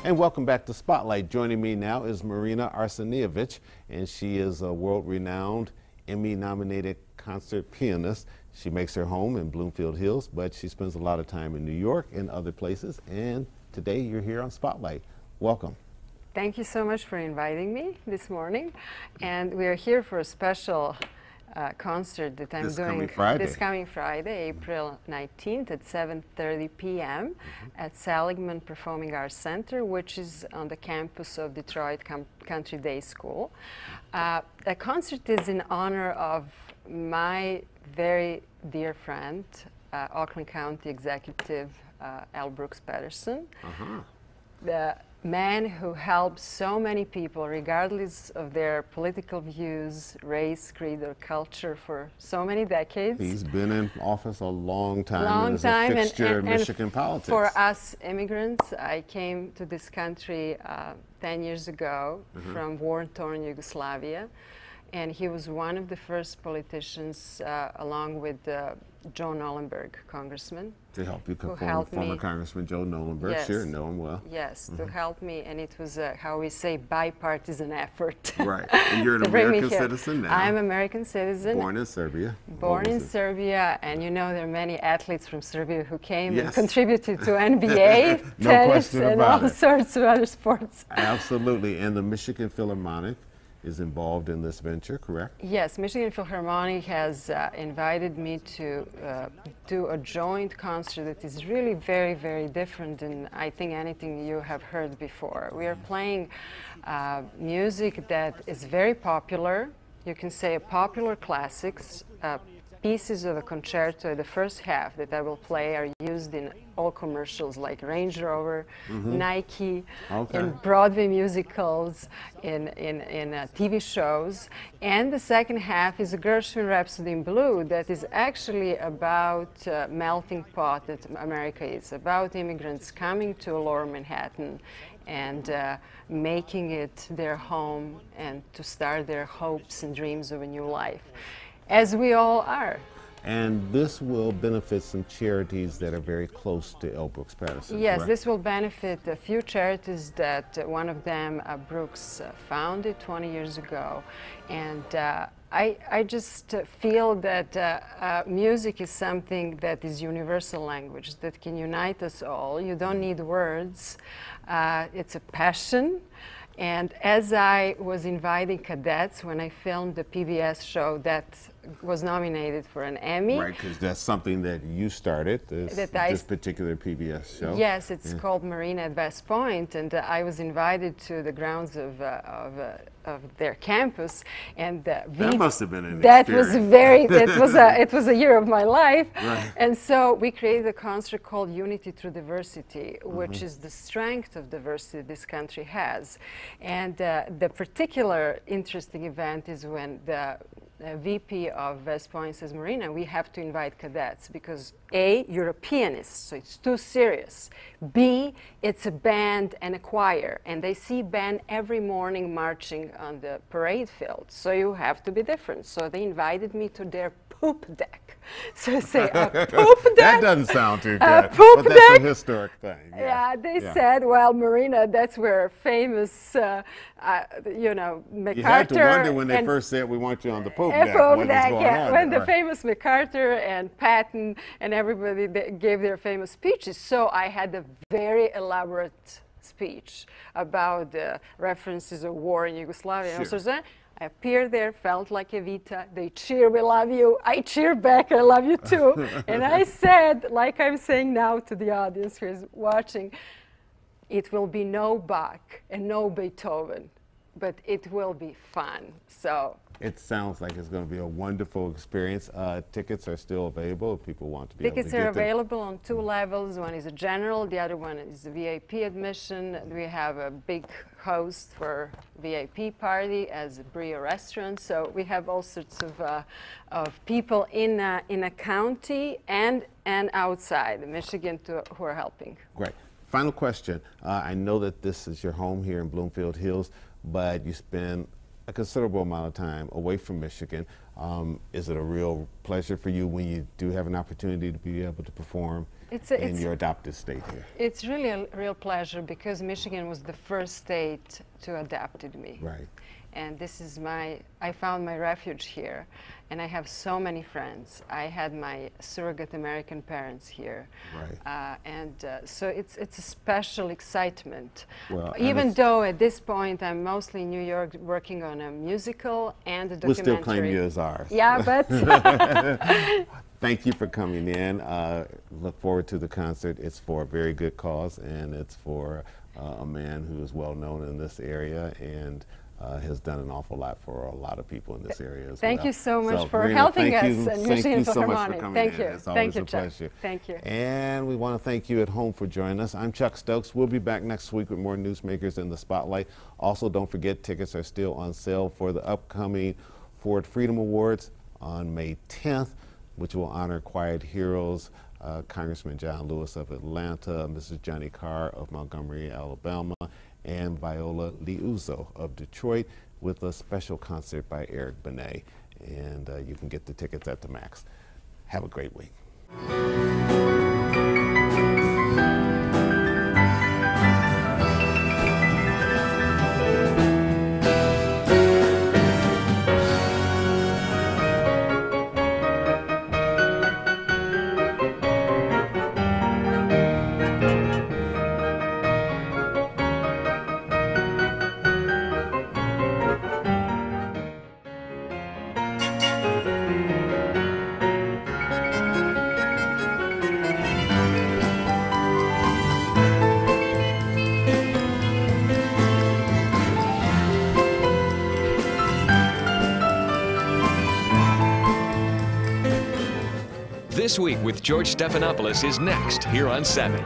And welcome back to Spotlight. Joining me now is Marina Arsenijevic, and she is a world-renowned Emmy-nominated concert pianist. She makes her home in Bloomfield Hills, but she spends a lot of time in New York and other places. And today you're here on Spotlight. Welcome. Thank you so much for inviting me this morning. And we are here for a special concert that I'm doing this coming Friday, April 19th at 7:30 p.m. at Seligman Performing Arts Center, which is on the campus of Detroit Country Day School. The concert is in honor of my very dear friend, Oakland County Executive L. Brooks Patterson. The man who helped so many people, regardless of their political views, race, creed, or culture, for so many decades. He's been in office a long time. As a fixture in Michigan politics. For us immigrants, I came to this country 10 years ago from war-torn Yugoslavia. And he was one of the first politicians, along with Joe Nolenberg, congressman. To help you, former Congressman Joe Nolenberg. Yes. Sure, know him well. Yes, to help me, and it was how we say bipartisan effort. Right, and you're an American citizen now. I'm an American citizen. Born in Serbia. Born in Serbia, and you know there are many athletes from Serbia who came and contributed to NBA, No tennis, question and about all sorts of other sports. Absolutely, and the Michigan Philharmonic is involved in this venture, correct? Yes, Michigan Philharmonic has invited me to do a joint concert that is really very, very different than I think anything you have heard before. We are playing music that is very popular. You can say popular classics. Pieces of the concerto, the first half that I will play, are used in all commercials like Range Rover, Nike, in Broadway musicals, in TV shows. And the second half is a Gershwin Rhapsody in Blue that is actually about melting pot that America is, about immigrants coming to Lower Manhattan and making it their home and to start their hopes and dreams of a new life. As we all are. And this will benefit some charities that are very close to L. Brooks Patterson. Yes, correct? This will benefit a few charities that one of them, Brooks, founded 20 years ago. And I just feel that music is something that is universal language, that can unite us all. You don't need words. It's a passion. And as I was inviting cadets when I filmed the PBS show that was nominated for an Emmy. Right, because that's something that you started, this particular PBS show. Yes, it's called Marina at West Point, and I was invited to the grounds of their campus, and that must have been an that experience. was very. It was a year of my life, right. And so we created a concert called Unity Through Diversity, which is the strength of diversity this country has, and the particular interesting event is when the VP of West Point says, Marina, we have to invite cadets because A, you're a pianist, so it's too serious. B, it's a band and a choir, and they see band every morning marching on the parade field, so you have to be different. So they invited me to their poop deck. So I say, a poop deck? That doesn't sound too good, poop but that's deck? a historic thing. Yeah, they said, well, Marina, that's where famous, you know, MacArthur. You had to wonder when they first said we want you on the poop deck. When the famous MacArthur and Patton and everybody gave their famous speeches. So I had a very elaborate speech about the references of war in Yugoslavia. Sure. And I appeared there, felt like Evita. They cheer, we love you. I cheer back, I love you too. And I said, like I'm saying now to the audience who is watching, it will be no Bach and no Beethoven, but it will be fun. So it sounds like it's going to be a wonderful experience. Tickets are still available if people want to be able to get them. Tickets are available on two levels. One is a general, the other one is a VIP admission. We have a big host for VIP party as a Brio restaurant. So we have all sorts of people in a county and outside Michigan who are helping. Great. Final question. I know that this is your home here in Bloomfield Hills, but you spend a considerable amount of time away from Michigan. Is it a real pleasure for you when you do have an opportunity to be able to perform in your adopted state here? It's really a real pleasure because Michigan was the first state to adopt me. Right. And this is I found my refuge here, and I have so many friends. I had my surrogate American parents here. Right. So it's a special excitement. Well, even though at this point I'm mostly in New York working on a musical and a documentary. We still claim you as ours. Yeah, but thank you for coming in. Look forward to the concert. It's for a very good cause, and it's for a man who is well known in this area and has done an awful lot for a lot of people in this area as well. Thank you so much for helping us at Michigan Philharmonic. Thank you. It's always a Chuck. pleasure. Thank you. And we want to thank you at home for joining us. I'm Chuck Stokes. We'll be back next week with more Newsmakers in the Spotlight. Also, don't forget, tickets are still on sale for the upcoming Ford Freedom Awards on May 10th, which will honor quiet heroes, Congressman John Lewis of Atlanta, Mrs. Johnny Carr of Montgomery, Alabama, and Viola Liuzzo of Detroit, with a special concert by Eric Benet. And you can get the tickets at the Max. Have a great week. This Week with George Stephanopoulos is next here on 7.